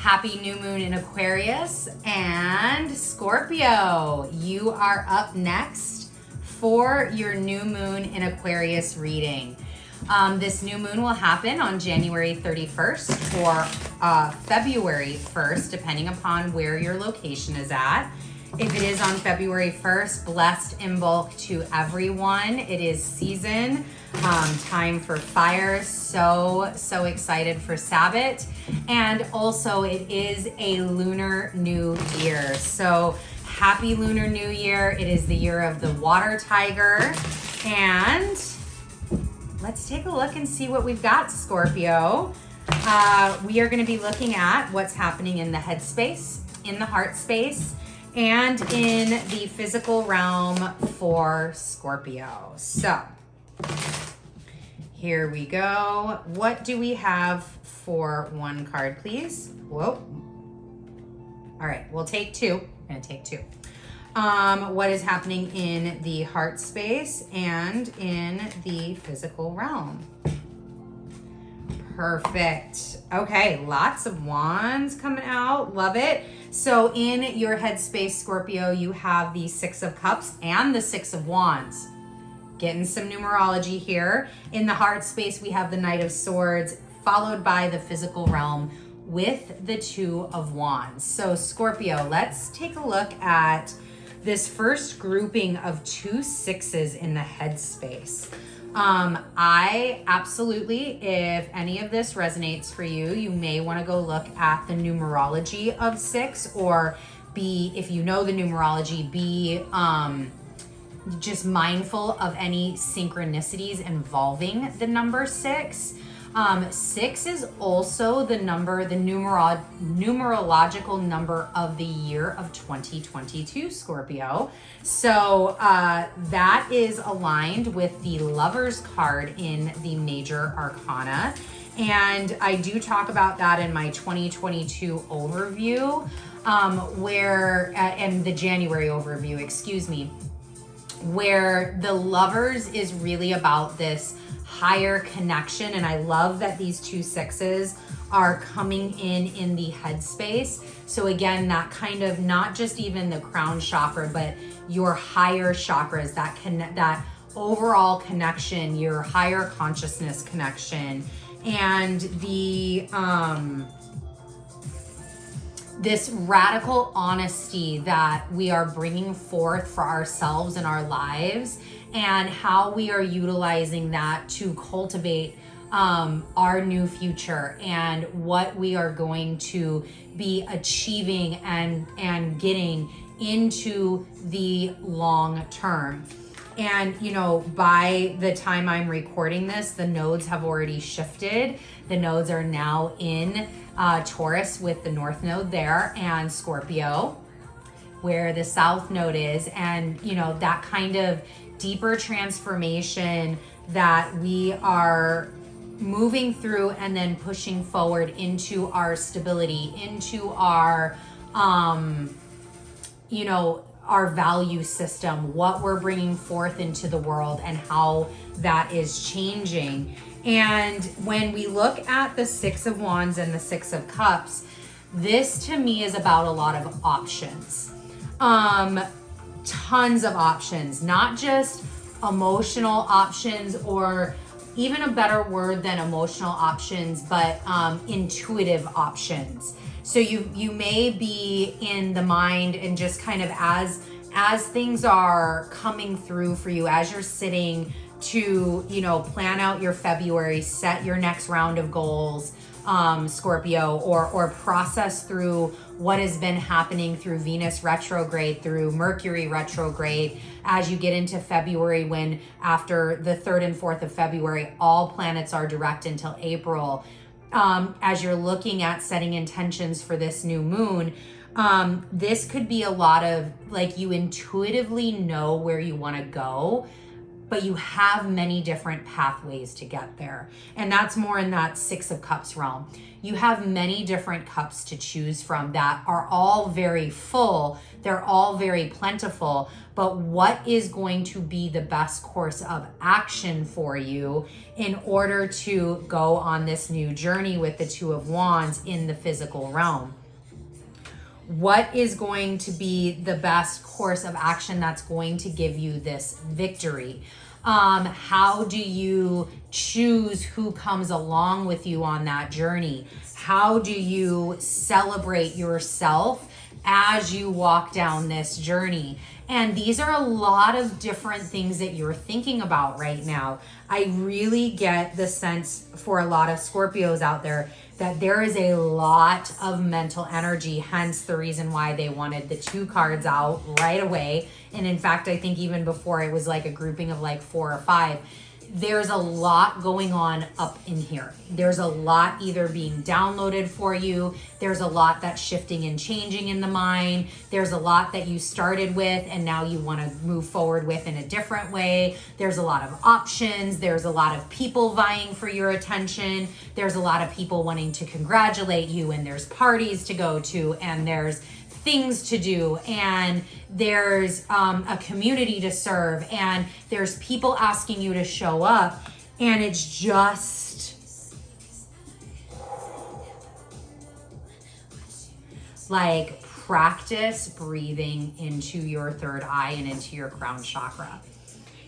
Happy new moon in Aquarius and Scorpio. You are up next for your new moon in Aquarius reading. This new moon will happen on January 31st or February 1st, depending upon where your location is at. If it is on February 1st, blessed in bulk to everyone. It is season, time for fire. So excited for Sabbath. And also it is a lunar new year. So happy lunar new year. It is the year of the water tiger. And let's take a look and see what we've got, Scorpio. We are going to be looking at what's happening in the head space, in the heart space, and in the physical realm for Scorpio. So here we go. What do we have for one card, please? Whoa. All right, we'll take two. I'm going to take two. What is happening in the heart space and in the physical realm? Perfect. Okay, lots of wands coming out. Love it. So in your headspace, Scorpio, you have the Six of Cups and the Six of Wands. Getting some numerology here. In the heart space, we have the Knight of Swords, followed by the physical realm with the Two of Wands. So Scorpio, let's take a look at this first grouping of two sixes in the headspace. I absolutely, if any of this resonates for you, you may want to go look at the numerology of six, or if you know the numerology, be just mindful of any synchronicities involving the number six. Six is also the numerological number of the year of 2022, Scorpio. So that is aligned with the Lover's card in the Major Arcana. And I do talk about that in my 2022 overview, and the January overview, excuse me, where the Lovers is really about this higher connection. And I love that these two sixes are coming in the headspace. So again, that kind of not just even the crown chakra, but your higher chakras, that overall connection, your higher consciousness connection, and the this radical honesty that we are bringing forth for ourselves and our lives, and how we are utilizing that to cultivate our new future and what we are going to be achieving and getting into the long term. And, you know, by the time I'm recording this, the nodes have already shifted. The nodes are now in Taurus with the North Node there, and Scorpio, where the South Node is. And, you know, that kind of deeper transformation that we are moving through and then pushing forward into our stability, into our, our value system, what we're bringing forth into the world and how that is changing. And when we look at the Six of Wands and the Six of Cups, this to me is about a lot of options. Tons of options, not just emotional options, or even a better word than emotional options, but intuitive options. So you may be in the mind and just kind of as things are coming through for you, as you're sitting to, plan out your February, set your next round of goals, Scorpio, or process through what has been happening through Venus retrograde, through Mercury retrograde, as you get into February, when after the 3rd and 4th of February, all planets are direct until April. As you're looking at setting intentions for this new moon, this could be a lot of like, you intuitively know where you want to go, but you have many different pathways to get there. And that's more in that Six of Cups realm. You have many different cups to choose from that are all very full. They're all very plentiful. But what is going to be the best course of action for you in order to go on this new journey with the Two of Wands in the physical realm? What is going to be the best course of action that's going to give you this victory? How do you choose who comes along with you on that journey? How do you celebrate yourself as you walk down this journey? And these are a lot of different things that you're thinking about right now. I really get the sense for a lot of Scorpios out there that there is a lot of mental energy, hence the reason why they wanted the 2 cards out right away. And in fact, I think even before it was like a grouping of like 4 or 5. There's a lot going on up in here. There's a lot either being downloaded for you. There's a lot that's shifting and changing in the mind. There's a lot that you started with and now you want to move forward with in a different way. There's a lot of options. There's a lot of people vying for your attention. There's a lot of people wanting to congratulate you, and there's parties to go to, and there's things to do, and there's a community to serve, and there's people asking you to show up, and it's just like practice breathing into your third eye and into your crown chakra.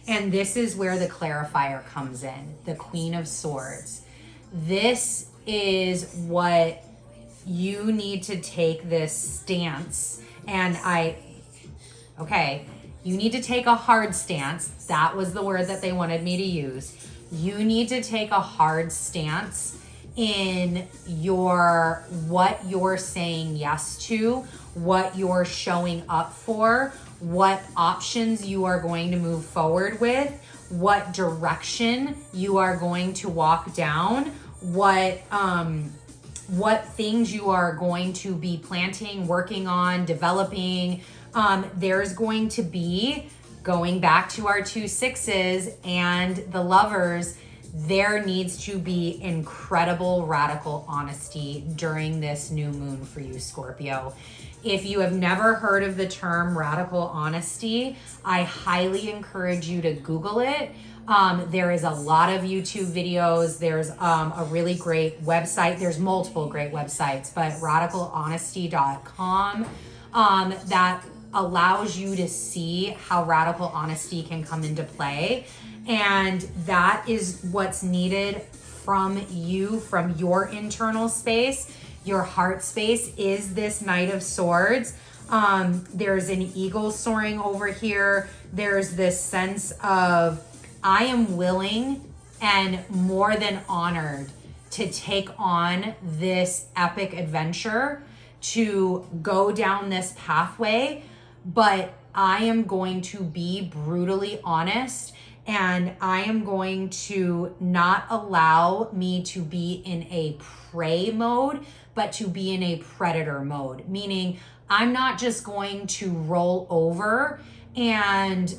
And this is where the clarifier comes in, the Queen of Swords. This is what you need to take this stance, and you need to take a hard stance. That was the word that they wanted me to use. You need to take a hard stance in what you're saying yes to, what you're showing up for, what options you are going to move forward with, what direction you are going to walk down, what things you are going to be planting, working on, developing. There's going to be, going back to our 2 sixes and the Lovers, there needs to be incredible radical honesty during this new moon for you, Scorpio. If you have never heard of the term radical honesty, I highly encourage you to Google it. There is a lot of YouTube videos. There's a really great website. There's multiple great websites, but radicalhonesty.com that allows you to see how radical honesty can come into play. And that is what's needed from you, from your internal space. Your heart space is this Knight of Swords. There's an eagle soaring over here. There's this sense of, I am willing and more than honored to take on this epic adventure, to go down this pathway, but I am going to be brutally honest, and I am going to not allow me to be in a prey mode, but to be in a predator mode, meaning I'm not just going to roll over and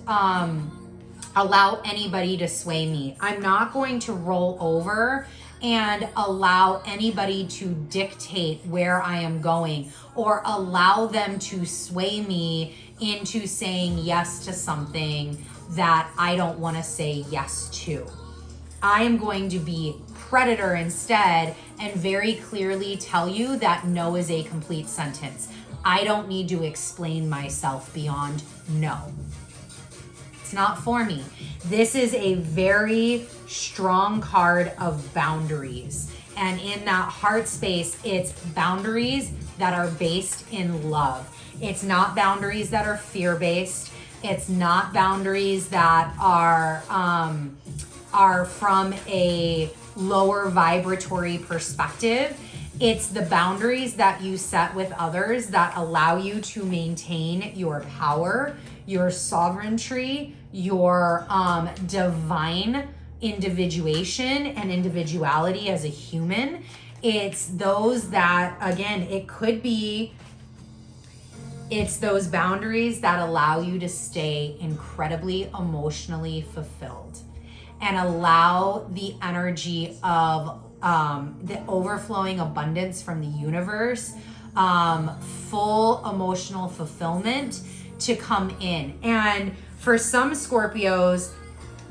allow anybody to sway me. I'm not going to roll over and allow anybody to dictate where I am going or allow them to sway me into saying yes to something that I don't want to say yes to. I am going to be predator instead and very clearly tell you that no is a complete sentence. I don't need to explain myself beyond no. It's not for me. This is a very strong card of boundaries. And in that heart space, it's boundaries that are based in love. It's not boundaries that are fear-based. It's not boundaries that are from a lower vibratory perspective. It's the boundaries that you set with others that allow you to maintain your power, your sovereignty, your divine individuation and individuality as a human. It's those that, again, it could be It's those boundaries that allow you to stay incredibly emotionally fulfilled and allow the energy of the overflowing abundance from the universe, full emotional fulfillment to come in. And for some Scorpios,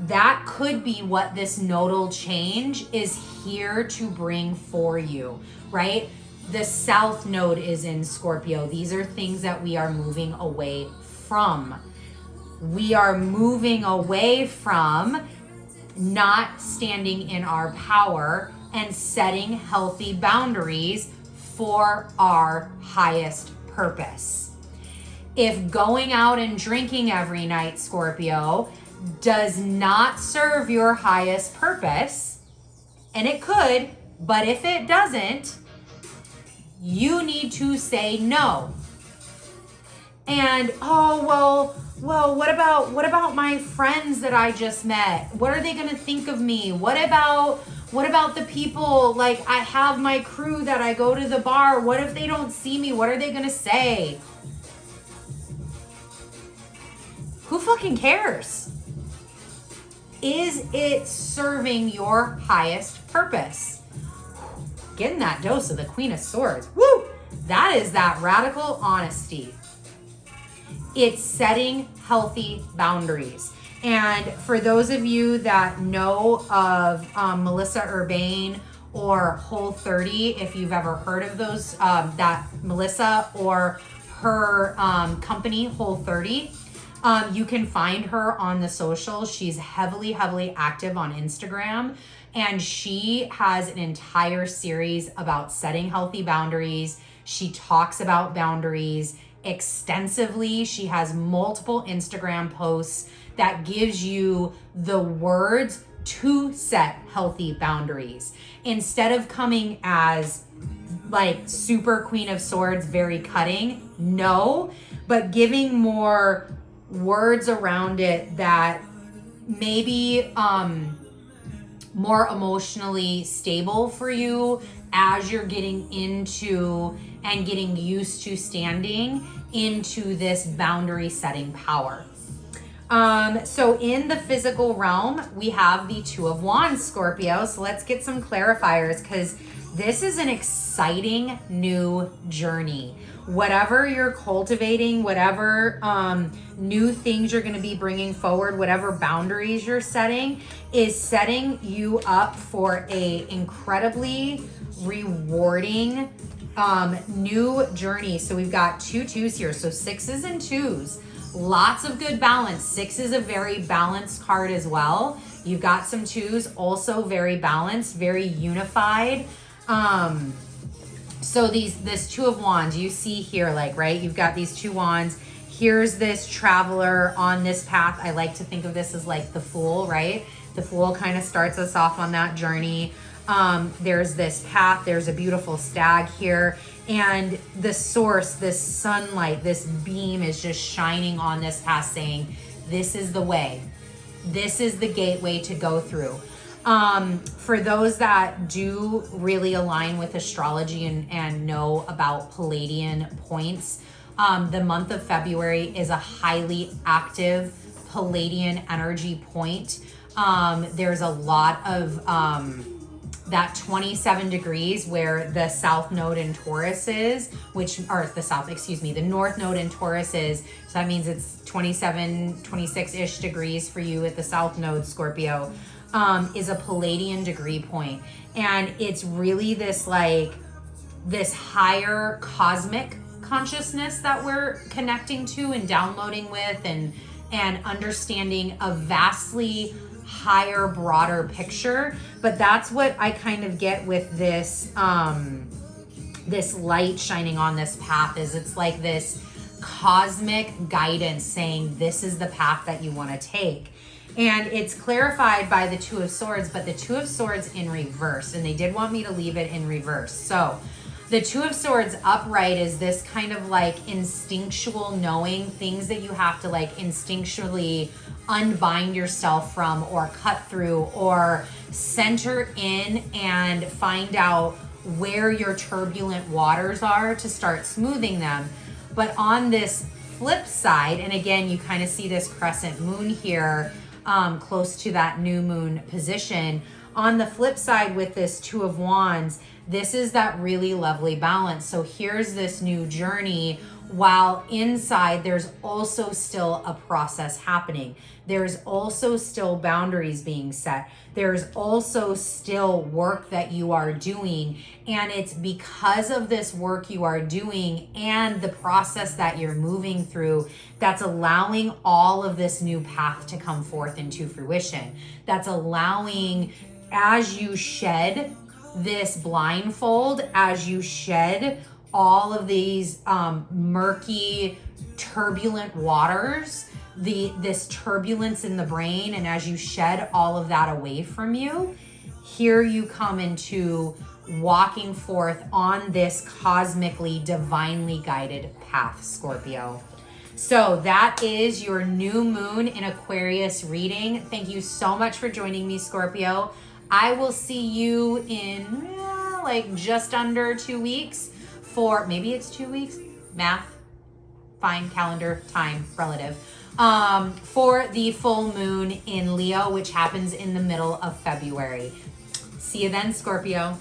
that could be what this nodal change is here to bring for you, right? The South Node is in Scorpio. These are things that we are moving away from. We are moving away from not standing in our power and setting healthy boundaries for our highest purpose. If going out and drinking every night, Scorpio, does not serve your highest purpose, and it could, but if it doesn't, you need to say no. And well, what about my friends that I just met? What are they gonna think of me? What about the people, like I have my crew that I go to the bar. What if they don't see me? What are they gonna say? Who fucking cares? Is it serving your highest purpose? Getting that dose of the Queen of Swords. Woo! That is that radical honesty. It's setting healthy boundaries. And for those of you that know of Melissa Urbane or Whole30, if you've ever heard of those, that Melissa or her company, Whole30, you can find her on the socials. She's heavily active on Instagram. And she has an entire series about setting healthy boundaries. She talks about boundaries extensively. She has multiple Instagram posts that gives you the words to set healthy boundaries. Instead of coming as like super Queen of Swords, very cutting, no, but giving more words around it that maybe more emotionally stable for you as you're getting into and getting used to standing into this boundary setting power. So in the physical realm, we have the Two of Wands, Scorpio. So let's get some clarifiers, because this is an exciting new journey. Whatever you're cultivating, whatever new things you're going to be bringing forward, whatever boundaries you're setting, is setting you up for a incredibly rewarding new journey. So we've got 2 2s here. So 6s and 2s. Lots of good balance. 6 is a very balanced card as well. You've got some 2s, also very balanced, very unified. So this Two of Wands, you see here, like, right? You've got these 2 wands. Here's this traveler on this path. I like to think of this as like the Fool, right? The Fool kind of starts us off on that journey. There's this path. There's a beautiful stag here. And the source, this sunlight, this beam is just shining on this path, saying, this is the way. This is the gateway to go through. For those that do really align with astrology and know about Palladian points, the month of February is a highly active Palladian energy point. There's a lot of that 27 degrees where the South Node in Taurus is, the North Node in Taurus is. So that means it's 27, 26-ish degrees for you at the South Node, Scorpio. Is a Palladian degree point. And it's really this higher cosmic consciousness that we're connecting to and downloading with and understanding a vastly higher, broader picture. But that's what I kind of get with this, this light shining on this path, is it's like this cosmic guidance saying, this is the path that you want to take. And it's clarified by the Two of Swords, but the Two of Swords in reverse. And they did want me to leave it in reverse. So the Two of Swords upright is this kind of like instinctual knowing, things that you have to like instinctually unbind yourself from or cut through or center in and find out where your turbulent waters are to start smoothing them. But on this flip side, and again, you kind of see this crescent moon here, close to that new moon position. On the flip side with this Two of Wands, this is that really lovely balance. So here's this new journey, while inside there's also still a process happening. There's also still boundaries being set. There's also still work that you are doing. And it's because of this work you are doing and the process that you're moving through that's allowing all of this new path to come forth into fruition. That's allowing, as you shed this blindfold, as you shed all of these murky, turbulent waters, this turbulence in the brain, and as you shed all of that away from you, here you come into walking forth on this cosmically, divinely guided path, Scorpio. So that is your new moon in Aquarius reading. Thank you so much for joining me, Scorpio. I will see you in like just under 2 weeks for, maybe it's 2 weeks, math, fine, calendar, time, relative, for the full moon in Leo, which happens in the middle of February. See you then, Scorpio.